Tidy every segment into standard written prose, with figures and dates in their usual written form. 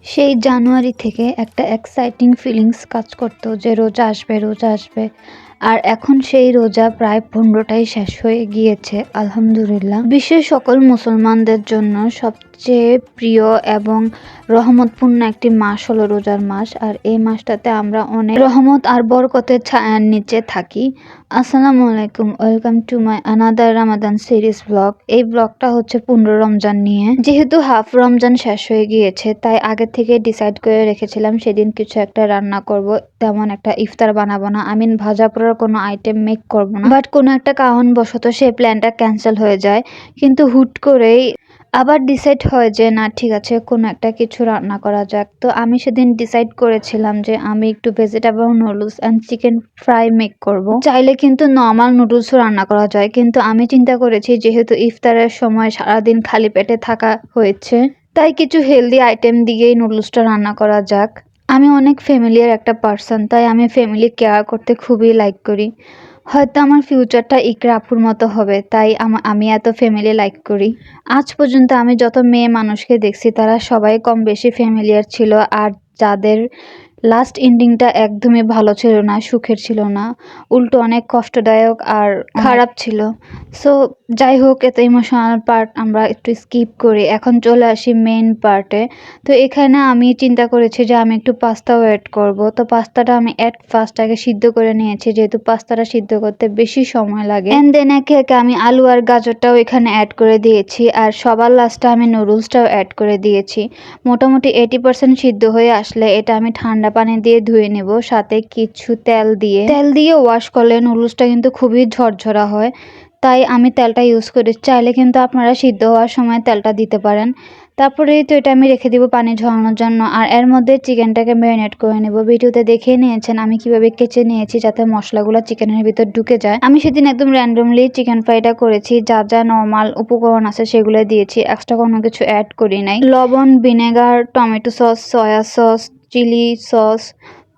সেই জানুয়ারি থেকে একটা এক্সাইটিং ফিলিংস কাজ করতো যে রোজা আসবে, রোজা আসবে। আর এখন সেই রোজা প্রায় ১৫টাই শেষ হয়ে গিয়েছে আলহামদুলিল্লাহ। বিশ্বের সকল মুসলমানদের জন্য সবচেয়ে প্রিয় এবং রহমতপূর্ণ একটি মাস হলো রোজার মাস। আর এই মাসটাতে আমরা অনেক রহমত আর বরকতের ছায়ার নিচে থাকি। আসসালামু আলাইকুম, welcome to my another Ramadan series blog. এই ব্লগটা হচ্ছে ১৫ রমজান নিয়ে। যেহেতু হাফ রমজান শেষ হয়ে গিয়েছে তাই আগে থেকে ডিসাইড করে রেখেছিলাম সেদিন কিছু একটা রান্না করব। তেমন একটা ইফতার বানাবো না, ভাজা পোড়ার কোনো আইটেম মেক করব না। বাট কোনো একটা কারণবশত সেই প্ল্যানটা ক্যান্সেল হয়ে যায়। কিন্তু হুট করেই আবার ডিসাইড হয় যে না, ঠিক আছে, কোনো একটা কিছু রান্না করা যাক। তো আমি সেদিন ডিসাইড করেছিলাম যে আমি একটু vegetable noodles and chicken fry make করব। চাইলে কিন্তু নর্মাল নুডলসও রান্না করা যায়, কিন্তু আমি চিন্তা করেছি যেহেতু ইফতারের সময় সারাদিন খালি পেটে থাকা হয়েছে তাই কিছু হেলদি আইটেম দিয়েই নুডলসটা রান্না করা যাক। আমি অনেক ফ্যামিলিয়ার একটা পার্সন, তাই আমি ফ্যামিলি কেয়ার করতে খুবই লাইক করি। হয়তো আমার ফিউচারটা ইকরা আপুর মতো হবে, তাই আমি এত ফ্যামিলি লাইক করি। আজ পর্যন্ত আমি যত মেয়ে মানুষকে দেখছি তারা সবাই কম বেশি ফ্যামিলিয়ার ছিল। আর যাদের লাস্ট এন্ডিংটা একদমই ভালো ছিল না, সুখের ছিল না, উল্টো অনেক কষ্টদায়ক আর খারাপ ছিল। সো যাই হোক, এত ইমোশনাল পার্ট আমরা একটু স্কিপ করি, এখন চলে আসি মেইন পার্টে। তো এখানে আমি চিন্তা করেছি যে আমি একটু পাস্তাও অ্যাড করব। তো পাস্তাটা আমি ফার্স্ট আগে সিদ্ধ করে নিয়েছি, যেহেতু পাস্তাটা সিদ্ধ করতে বেশি সময় লাগে। এন্ড দেন একে একে আমি আলু আর গাজরটাও এখানে অ্যাড করে দিয়েছি, আর সবার লাস্টে আমি নুডলসটাও অ্যাড করে দিয়েছি। মোটামুটি 80% সিদ্ধ হয়ে আসলে এটা আমি ঠান্ডা পানি দিয়ে ধুয়ে নেব, সাথে কিছু তেল দিয়ে ওয়াশ করলে নুডলসটা কিন্তু খুবই ঝরঝরা হয়। তাই আমি তেলটা ইউজ করি, চাইলে কিন্তু আপনারা সিদ্ধ হওয়ার সময় তেলটা দিতে পারেন। তারপরেই তো এটা আমি রেখে দিব পানি ঝরানোর জন্য। আর এর মধ্যে চিকেনটাকে ম্যারিনেট করে নেব। ভিডিওতে দেখে নিয়েছেন আমি কিভাবে কেচে নিয়েছি যাতে মশলাগুলো চিকেনের ভিতর ঢুকে যায়। আমি সেদিন একদম র্যান্ডমলি চিকেন ফ্রাইটা করেছি, যা যা নর্মাল উপকরণ আছে সেগুলো দিয়েছি, এক্সট্রা কোনো কিছু অ্যাড করি নাই। লবণ, vinegar, tomato sauce, soya sauce, chilli sauce,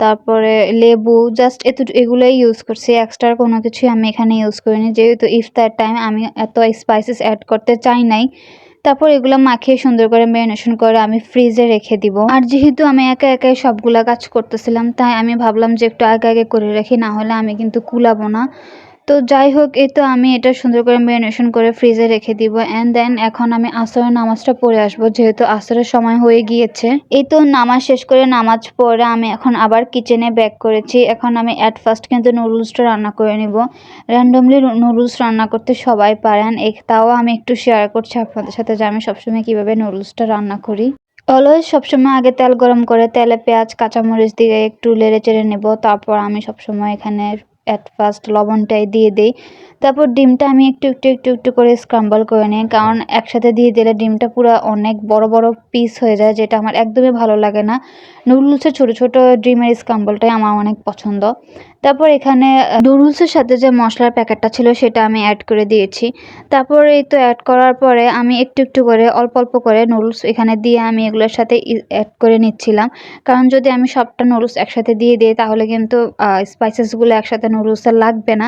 তারপরে লেবু, জাস্ট এগুলোই ইউজ করছি। এক্সট্রা কোনো কিছুই আমি এখানে ইউজ করিনি, যেহেতু ইফতার টাইম আমি এত স্পাইসেস অ্যাড করতে চাই নাই। তারপর এগুলো মাখিয়ে সুন্দর করে ম্যারিনেশন করে আমি ফ্রিজে রেখে দিব। আর যেহেতু আমি একা একাই সবগুলা কাজ করতেছিলাম তাই আমি ভাবলাম যে একটু আগে আগে করে রাখি, না হলে আমি কিন্তু কুলাবো না। তো যাই হোক, এই তো আমি এটা সুন্দর করে ম্যারিনেশন করে ফ্রিজে রেখে দিব। অ্যান্ড দেন এখন আমি আসরের নামাজটা পড়ে আসবো, যেহেতু আসরের সময় হয়ে গিয়েছে। এই তো নামাজ শেষ করে নামাজ পড়ে আমি এখন আবার কিচেনে ব্যাক করেছি। এখন আমি ফার্স্ট কিন্তু নুডলসটা রান্না করে নিব। র্যান্ডমলি নুডলস রান্না করতে সবাই পারেন, তাও আমি একটু শেয়ার করছি আপনাদের সাথে যে আমি সবসময় কিভাবে নুডলসটা রান্না করি। অলওয়েজ সবসময় আগে তেল গরম করে তেলে পেঁয়াজ কাঁচামরিচ দিয়ে একটু নেড়ে চেড়ে নেব। তারপর আমি সবসময় এখানে ফার্স্ট লবণটাই দিয়ে দিই। তারপর ডিমটা আমি একটু একটু একটু একটু করে স্ক্রাম্বল করে নিই, কারণ একসাথে দিয়ে দিলে ডিমটা পুরো অনেক বড় বড় পিস হয়ে যায়, যেটা আমার একদমই ভালো লাগে না। নুডলসের ছোট ছোট ডিমের স্ক্রাম্বলটাই আমার অনেক পছন্দ। তারপর এখানে নুডলসের সাথে যে মশলার প্যাকেটটা ছিল সেটা আমি অ্যাড করে দিয়েছি। তারপর এই তো অ্যাড করার পরে আমি একটু একটু করে অল্প অল্প করে নুডলস এখানে দিয়ে আমি এগুলোর সাথে অ্যাড করে নিচ্ছিলাম, কারণ যদি আমি সবটা নুডলস একসাথে দিয়ে দিই তাহলে কিন্তু স্পাইসেসগুলো একসাথে নুডলসে লাগবে না।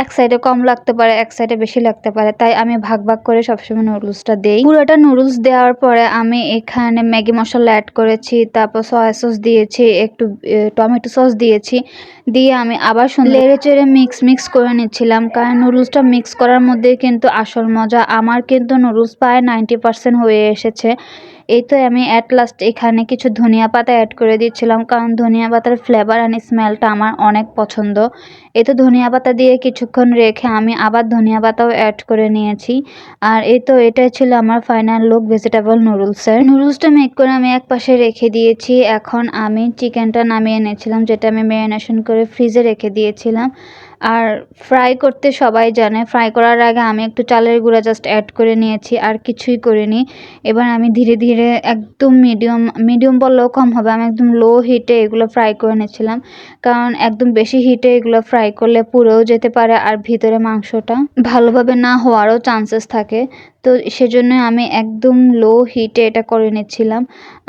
এক সাইডে কম লাগতে পারে, এক সাইডে বেশি লাগতে পারে, তাই আমি ভাগ ভাগ করে সবসময় নুডলসটা দিই। পুরোটা নুডলস দেওয়ার পরে আমি এখানে ম্যাগি মশলা অ্যাড করেছি, তারপর সয়া সস দিয়েছি, একটু টমেটো সস দিয়েছি, দিয়ে আমি আবার নেড়ে চেড়ে মিক্স করে নিচ্ছিলাম, কারণ নুডলসটা মিক্স করার মধ্যেই কিন্তু আসল মজা। আমার কিন্তু নুডলস প্রায় 90% হয়ে এসেছে। এই তো আমি লাস্ট এখানে কিছু ধনিয়া পাতা অ্যাড করে দিচ্ছিলাম, কারণ ধনিয়া পাতার ফ্লেভার অ্যান্ড স্মেলটা আমার অনেক পছন্দ। এই তো ধনিয়া পাতা দিয়ে কিছুক্ষণ রেখে আমি আবার ধনিয়া পাতাও অ্যাড করে নিয়েছি। আর এই তো এটাই ছিল আমার ফাইনাল লুক ভেজিটেবল নুডলসের। নুডলসটা মেক করে আমি এক পাশে রেখে দিয়েছি। এখন আমি চিকেনটা নামিয়ে এনেছিলাম, যেটা আমি ম্যারিনেশন করে ফ্রিজে রেখে দিয়েছিলাম। আর ফ্রাই করতে সবাই জানে, ফ্রাই করার আগে আমি একটু চালের গুঁড়া জাস্ট অ্যাড করে নিয়েছি, আর কিছুই করিনি। এবার আমি ধীরে ধীরে একদম মিডিয়াম বললেও কম হবে, আমি একদম লো হিটে এগুলো ফ্রাই করে নিচ্ছিলাম, কারণ একদম বেশি হিটে এগুলো ফ্রাই করলে পুড়েও যেতে পারে আর ভিতরে মাংসটা ভালোভাবে না হওয়ারও চান্সেস থাকে। তো সেজন্য আমি একদম লো হিটে এটা করে নিচ্ছিলাম।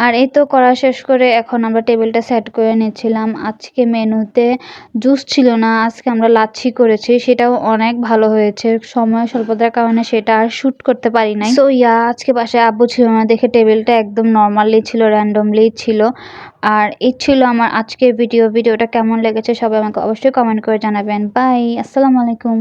আর এই তো করা শেষ করে এখন আমরা টেবিলটা সেট করে নিচ্ছিলাম। আজকে মেনুতে জুস ছিল না, আজকে আমরা লাচ্ছি করেছি, সেটাও অনেক ভালো হয়েছে। সময় স্বল্পতার কারণে সেটা আর শ্যুট করতে পারি নাই। সো আজকে বাসায় আব্বু ছিল না দেখে টেবিলটা একদম নর্মালি ছিল, র্যান্ডমলি ছিল। আর এই ছিল আমার আজকের ভিডিওটা কেমন লেগেছে সবাই আমাকে অবশ্যই কমেন্ট করে জানাবেন। বাই, আসসালামু আলাইকুম।